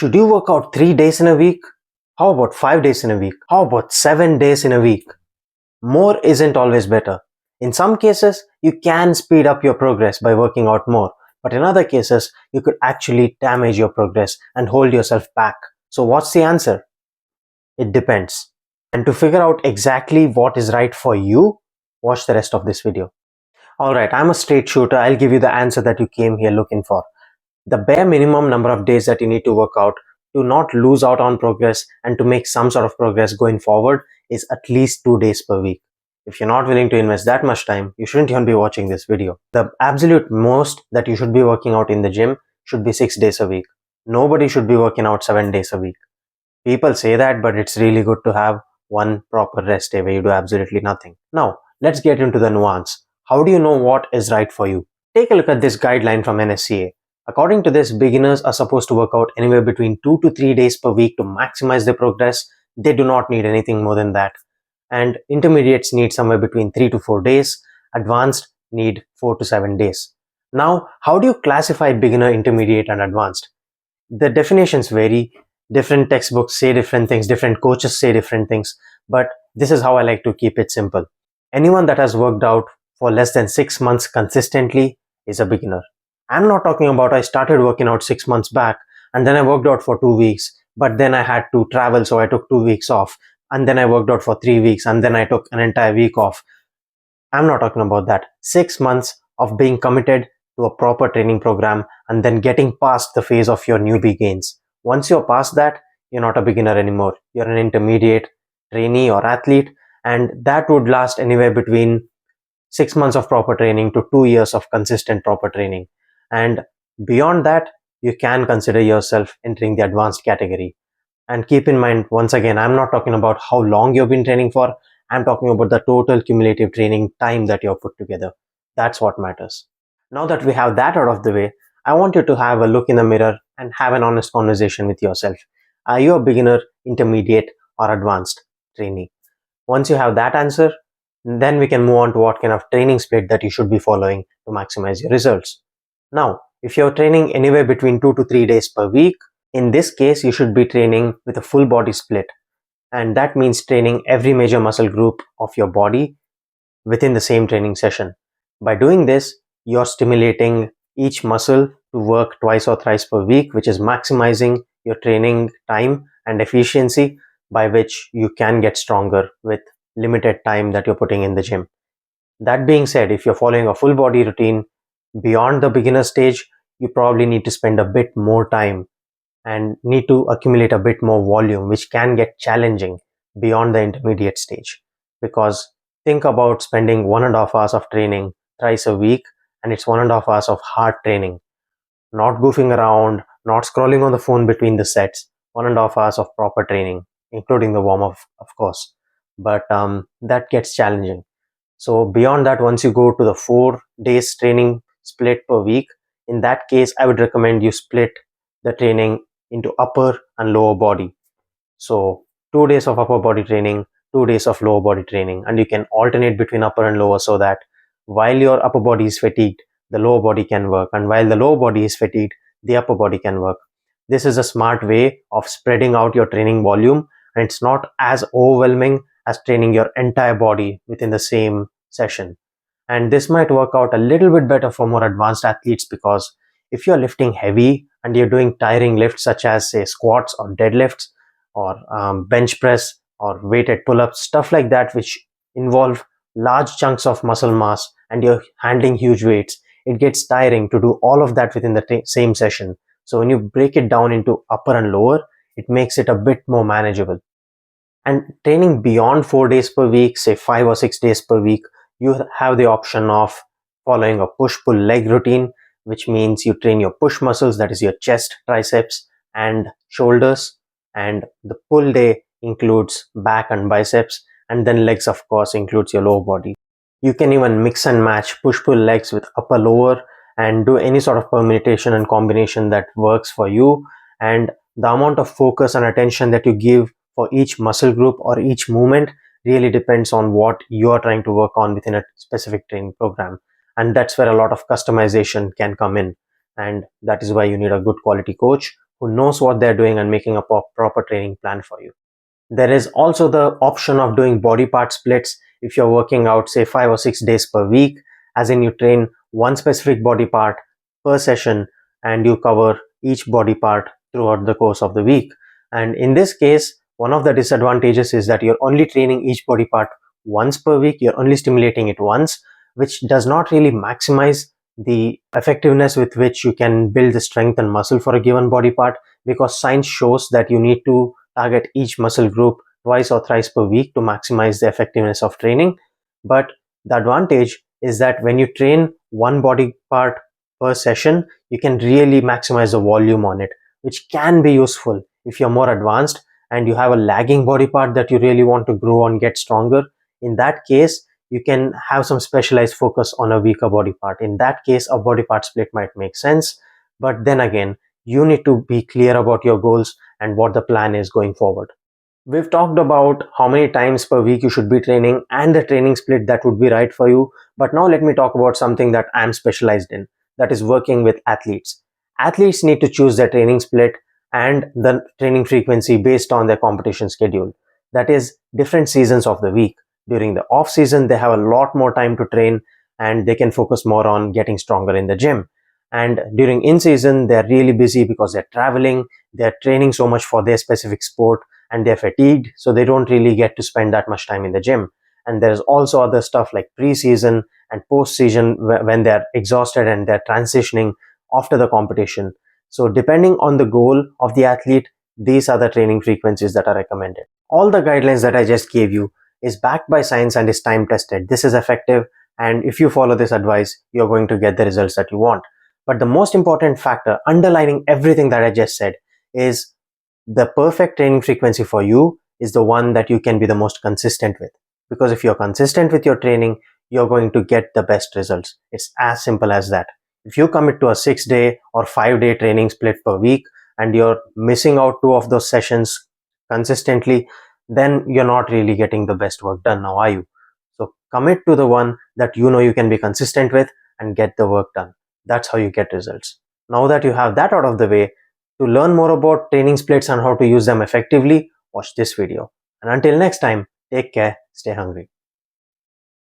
Should you work out 3 days in a week? How about 5 days in a week? How about 7 days in a week? More isn't always better. In some cases, you can speed up your progress by working out more, but in other cases, you could actually damage your progress and hold yourself back. So what's the answer? It depends. And to figure out exactly what is right for you, watch the rest of this video. Alright, I'm a straight shooter. I'll give you the answer that you came here looking for. The bare minimum number of days that you need to work out to not lose out on progress and to make some sort of progress going forward is at least 2 days per week. If you're not willing to invest that much time, you shouldn't even be watching this video. The absolute most that you should be working out in the gym should be 6 days a week. Nobody should be working out 7 days a week. People say that, but it's really good to have one proper rest day where you do absolutely nothing. Now, let's get into the nuance. How do you know what is right for you? Take a look at this guideline from NSCA. According to this, beginners are supposed to work out anywhere between 2 to 3 days per week to maximize their progress. They do not need anything more than that. And intermediates need somewhere between 3 to 4 days. Advanced need 4 to 7 days. Now, how do you classify beginner, intermediate, and advanced? The definitions vary. Different textbooks say different things, different coaches say different things, but this is how I like to keep it simple. Anyone that has worked out for less than 6 months consistently is a beginner. I'm not talking about I started working out 6 months back and then I worked out for 2 weeks, but then I had to travel, so I took 2 weeks off, and then I worked out for 3 weeks and then I took an entire week off. I'm not talking about that. 6 months of being committed to a proper training program and then getting past the phase of your newbie gains. Once you're past that, you're not a beginner anymore. You're an intermediate, trainee, or athlete, and that would last anywhere between 6 months of proper training to 2 years of consistent proper training. And beyond that, you can consider yourself entering the advanced category. And keep in mind, once again, I'm not talking about how long you've been training for. I'm talking about the total cumulative training time that you've put together. That's what matters. Now that we have that out of the way, I want you to have a look in the mirror and have an honest conversation with yourself. Are you a beginner, intermediate, or advanced trainee? Once you have that answer, then we can move on to what kind of training split that you should be following to maximize your results. Now, if you're training anywhere between 2 to 3 days per week, in this case, you should be training with a full body split. And that means training every major muscle group of your body within the same training session. By doing this, you're stimulating each muscle to work twice or thrice per week, which is maximizing your training time and efficiency, by which you can get stronger with limited time that you're putting in the gym. That being said, if you're following a full body routine beyond the beginner stage, you probably need to spend a bit more time and need to accumulate a bit more volume, which can get challenging beyond the intermediate stage. Because think about spending 1.5 hours of training thrice a week, and it's 1.5 hours of hard training, not goofing around, not scrolling on the phone between the sets. 1.5 hours of proper training, including the warm-up, of course. But that gets challenging. So beyond that, once you go to the 4 days training split per week, in that case, I would recommend you split the training into upper and lower body. So 2 days of upper body training, 2 days of lower body training, and you can alternate between upper and lower so that while your upper body is fatigued, the lower body can work, and while the lower body is fatigued, the upper body can work. This is a smart way of spreading out your training volume, and it's not as overwhelming as training your entire body within the same session. And this might work out a little bit better for more advanced athletes, because if you're lifting heavy and you're doing tiring lifts such as, say, squats or deadlifts or bench press or weighted pull-ups, stuff like that, which involve large chunks of muscle mass and you're handling huge weights, it gets tiring to do all of that within the same session. So when you break it down into upper and lower, it makes it a bit more manageable. And training beyond 4 days per week, say 5 or 6 days per week, you have the option of following a push-pull leg routine, which means you train your push muscles, that is your chest, triceps, and shoulders. And the pull day includes back and biceps, and then legs, of course, includes your lower body. You can even mix and match push-pull legs with upper-lower and do any sort of permutation and combination that works for you. And the amount of focus and attention that you give for each muscle group or each movement really depends on what you are trying to work on within a specific training program. And that's where a lot of customization can come in. And that is why you need a good quality coach who knows what they're doing and making a proper training plan for you. There is also the option of doing body part splits if you're working out, say, 5 or 6 days per week, as in you train one specific body part per session and you cover each body part throughout the course of the week. And in this case, one of the disadvantages is that you're only training each body part once per week, you're only stimulating it once, which does not really maximize the effectiveness with which you can build the strength and muscle for a given body part, because science shows that you need to target each muscle group twice or thrice per week to maximize the effectiveness of training. But the advantage is that when you train one body part per session, you can really maximize the volume on it, which can be useful if you're more advanced and you have a lagging body part that you really want to grow and get stronger. In that case, you can have some specialized focus on a weaker body part. In that case, a body part split might make sense. But then again, you need to be clear about your goals and what the plan is going forward. We've talked about how many times per week you should be training and the training split that would be right for you. But now let me talk about something that I'm specialized in, that is working with athletes. Athletes need to choose their training split and the training frequency based on their competition schedule. That is, different seasons of the week. During the off season, they have a lot more time to train and they can focus more on getting stronger in the gym. And during in season, they're really busy because they're traveling, they're training so much for their specific sport, and they're fatigued, so they don't really get to spend that much time in the gym. And there's also other stuff like pre-season and post-season when they're exhausted and they're transitioning after the competition. So depending on the goal of the athlete, these are the training frequencies that are recommended. All the guidelines that I just gave you is backed by science and is time tested. This is effective, and if you follow this advice, you're going to get the results that you want. But the most important factor underlining everything that I just said is the perfect training frequency for you is the one that you can be the most consistent with. Because if you're consistent with your training, you're going to get the best results. It's as simple as that. If you commit to a 6-day or 5-day training split per week and you're missing out 2 of those sessions consistently, then you're not really getting the best work done now, are you? So commit to the one that you know you can be consistent with and get the work done. That's how you get results. Now that you have that out of the way, to learn more about training splits and how to use them effectively, watch this video. And until next time, take care, stay hungry.